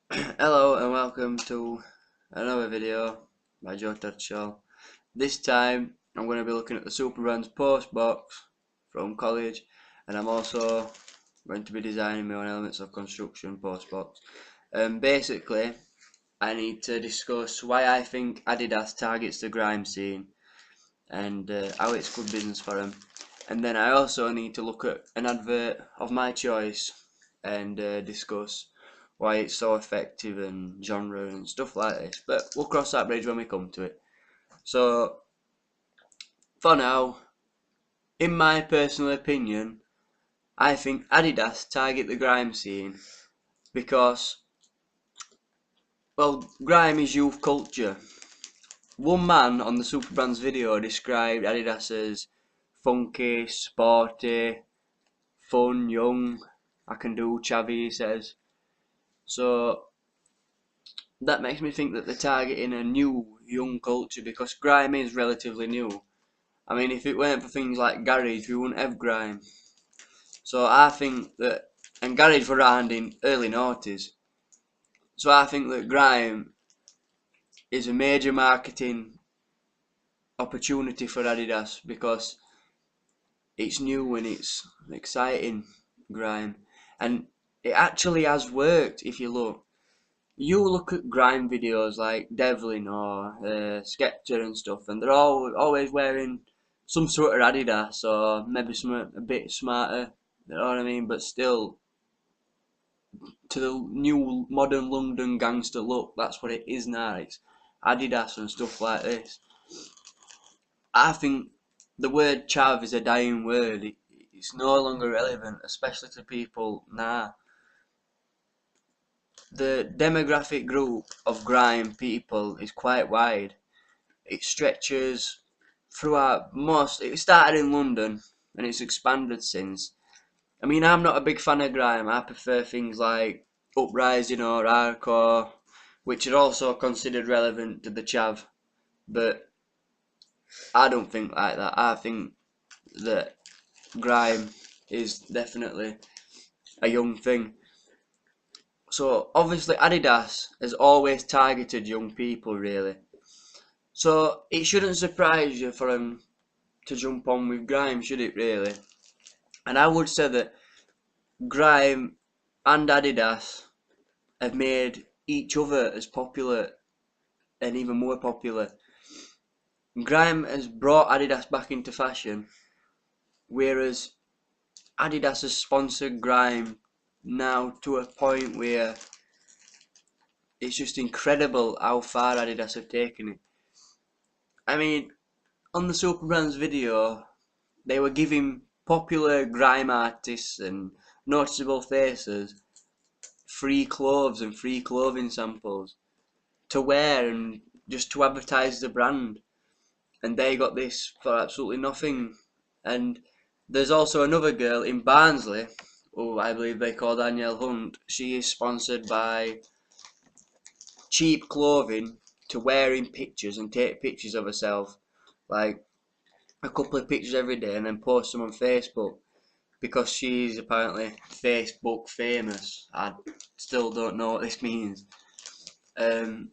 Hello and welcome to another video by Joe Touchall. This time I'm going to be looking at the Super Brands post box from college, and I'm also going to be designing my own elements of construction post box. Basically, I need to discuss why I think Adidas targets the grime scene and how it's good business for them. And then I also need to look at an advert of my choice and discuss why it's so effective and genre and stuff like this. But we'll cross that bridge when we come to it. So, for now, in my personal opinion, I think Adidas target the grime scene because, well, grime is youth culture. One man on the Super Brands video described Adidas as funky, sporty, fun, young. I can do chavvy, he says. So that makes me think that they're targeting a new young culture because grime is relatively new. I mean, if it weren't for things like garage, we wouldn't have grime. So I think that, and garage were around in early noughties. So I think that grime is a major marketing opportunity for Adidas because it's new and it's exciting, grime, and it actually has worked. If you look, at grime videos like Devlin or Skepta and stuff, and they're all always wearing some sort of Adidas or maybe some a bit smarter. You know what I mean? But still, to the new modern London gangster look, that's what it is now. It's Adidas and stuff like this. I think the word chav is a dying word. It's no longer relevant, especially to people now. The demographic group of grime people is quite wide. It stretches throughout most. It started in London and it's expanded since. I mean, I'm not a big fan of grime. I prefer things like uprising or hardcore, which are also considered relevant to the chav. But I don't think like that. I think that grime is definitely a young thing. So obviously Adidas has always targeted young people, really. So it shouldn't surprise you for them to jump on with grime, should it really? And I would say that grime and Adidas have made each other as popular and even more popular. Grime has brought Adidas back into fashion, whereas Adidas has sponsored grime now to a point where it's just incredible how far Adidas have taken it. I mean, on the Super Brands video, they were giving popular grime artists and noticeable faces free clothes and free clothing samples to wear and just to advertise the brand. And they got this for absolutely nothing. And there's also another girl in Barnsley, who I believe they call Danielle Hunt. She is sponsored by cheap clothing to wear in pictures and take pictures of herself, like a couple of pictures every day, and then post them on Facebook because she's apparently Facebook famous. I still don't know what this means. Um,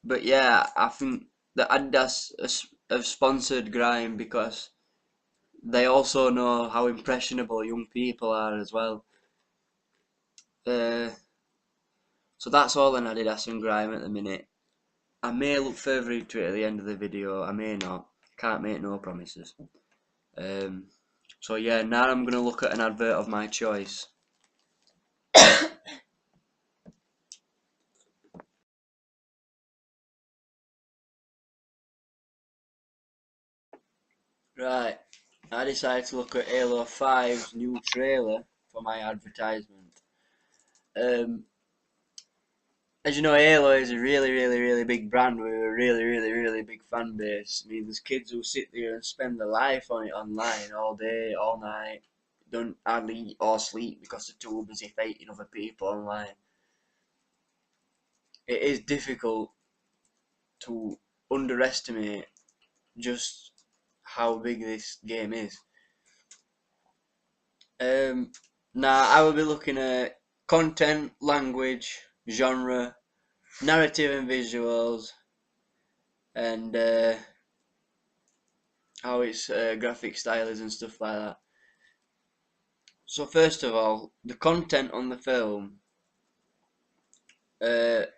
but yeah, I think that Adidas have sponsored grime because they also know how impressionable young people are as well. Uh, so that's all on Adidas and grime at the minute. I may look further into it at the end of the video, I may not. Can't make no promises. Um, so yeah, now I'm going to look at an advert of my choice. Right, I decided to look at Halo 5's new trailer for my advertisement. Um, as you know, Halo is a really big brand with a really big fan base. I mean, there's kids who sit there and spend their life on it online all day, all night, don't hardly eat or sleep because they're too busy fighting other people online. It is difficult to underestimate just how big this game is. Um, Now I will be looking at content, language, genre, narrative and visuals, and how its graphic style is and stuff like that. So first of all, the content on the film. The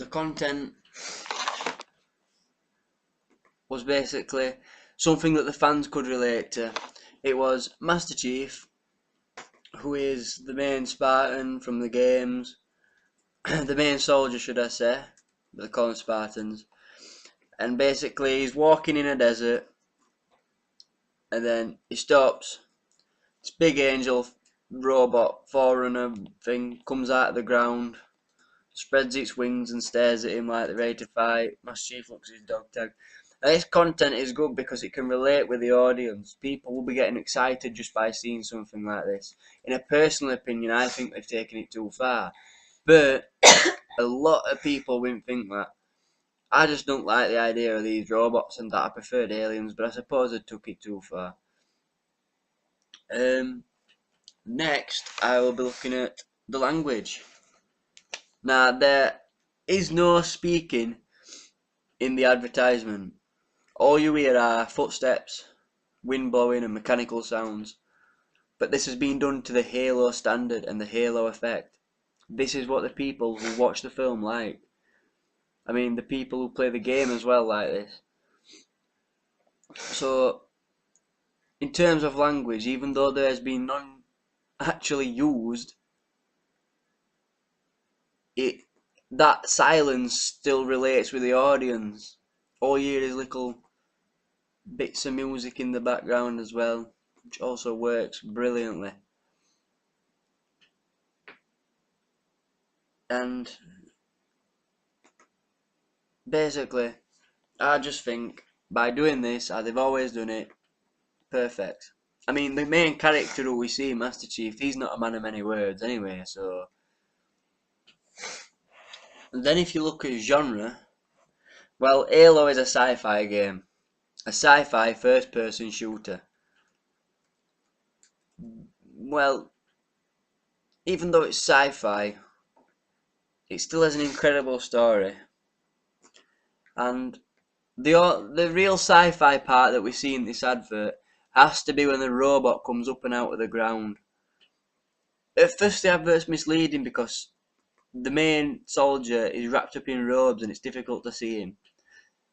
content was basically something that the fans could relate to. It was Master Chief, who is the main Spartan from the games, the main soldier, should I say, but they call them Spartans. And basically, he's walking in a desert, and then he stops. This big angel robot forerunner thing comes out of the ground, spreads its wings and stares at him like they're ready to fight. Master Chief looks at his dog tag. Now, this content is good because it can relate with the audience. People will be getting excited just by seeing something like this. In a personal opinion, I think they've taken it too far. But a lot of people wouldn't think that. I just don't like the idea of these robots and that I preferred aliens, but I suppose I took it too far. Next, I will be looking at the language. Now, there is no speaking in the advertisement. All you hear are footsteps, wind blowing and mechanical sounds. But this has been done to the Halo standard and the Halo effect. This is what the people who watch the film like. I mean, the people who play the game as well like this. So, in terms of language, even though there has been none actually used, that silence still relates with the audience. All you hear is little bits of music in the background as well, which also works brilliantly. And basically, I just think by doing this, as they've always done it, perfect. I mean, the main character who we see, Master Chief, he's not a man of many words anyway, so. And then if you look at genre, well, Halo is a sci-fi game. A sci-fi first-person shooter. Well, even though it's sci-fi, it still has an incredible story. And the real sci-fi part that we see in this advert has to be when the robot comes up and out of the ground. At first the advert's misleading because the main soldier is wrapped up in robes and it's difficult to see him.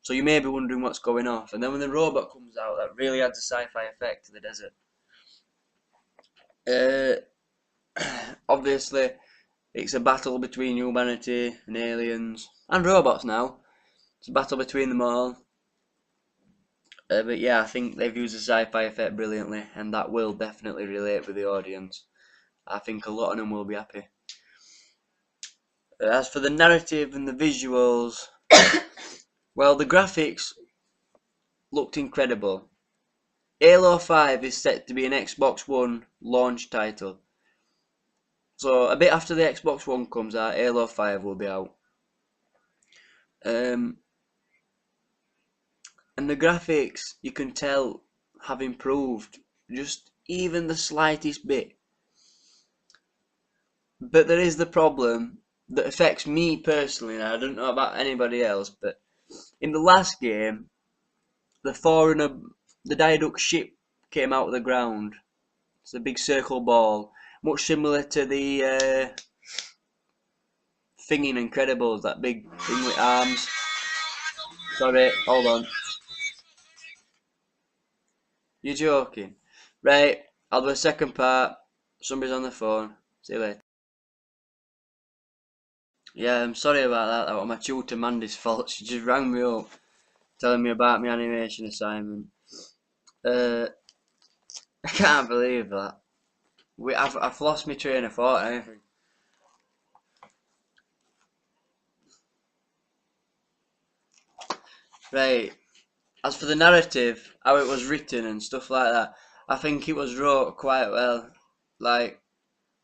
So you may be wondering what's going off. And then when the robot comes out, that really adds a sci-fi effect to the desert. Obviously, it's a battle between humanity and aliens. And robots now. It's a battle between them all. But yeah, I think they've used the sci-fi effect brilliantly. And that will definitely relate with the audience. I think a lot of them will be happy. As for the narrative and the visuals, well, the graphics looked incredible. Halo 5 is set to be an Xbox One launch title. So a bit after the Xbox One comes out, Halo 5 will be out. And the graphics, you can tell, have improved just even the slightest bit. But there is the problem that affects me personally, and I don't know about anybody else, but in the last game, the Forerunner, the Diaduct ship came out of the ground. It's a big circle ball, much similar to the thing in Incredibles, that big thing with arms. Sorry, hold on. You're joking. Right, I'll do a second part. Somebody's on the phone. See you later. Yeah, I'm sorry about that. That was my tutor Mandy's fault. She just rang me up, telling me about my animation assignment. I can't believe that. I've lost my train of thought and everything. Right. As for the narrative, how it was written and stuff like that, I think it was wrote quite well. Like,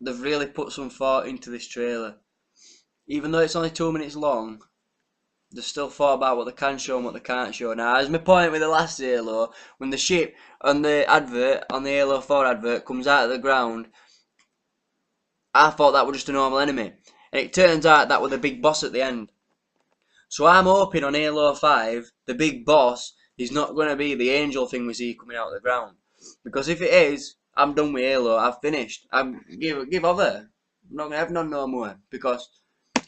they've really put some thought into this trailer. Even though it's only 2 minutes long, They still thought about what they can show and what they can't show. Now, as my point with the last Halo, when the ship on the advert, on the Halo 4 advert, comes out of the ground, I thought that was just a normal enemy. And it turns out that was the big boss at the end. So I'm hoping on Halo 5, the big boss is not going to be the angel thing we see coming out of the ground. Because if it is, I'm done with Halo. I've finished. Give over. I'm not going to have none no more. Because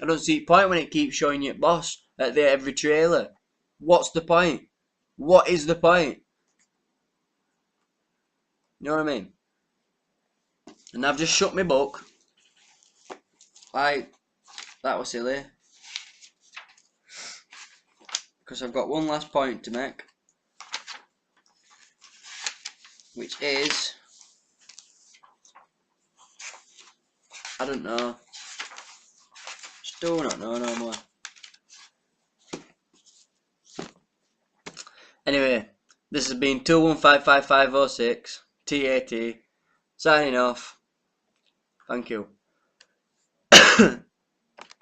I don't see point when it keeps showing you boss at every trailer. What's the point? What is the point? You know what I mean? And I've just shut my book. Like, that was silly. Because I've got one last point to make. Which is, I don't know. Still not know no more. Anyway, this has been 2155506 TAT signing off. Thank you.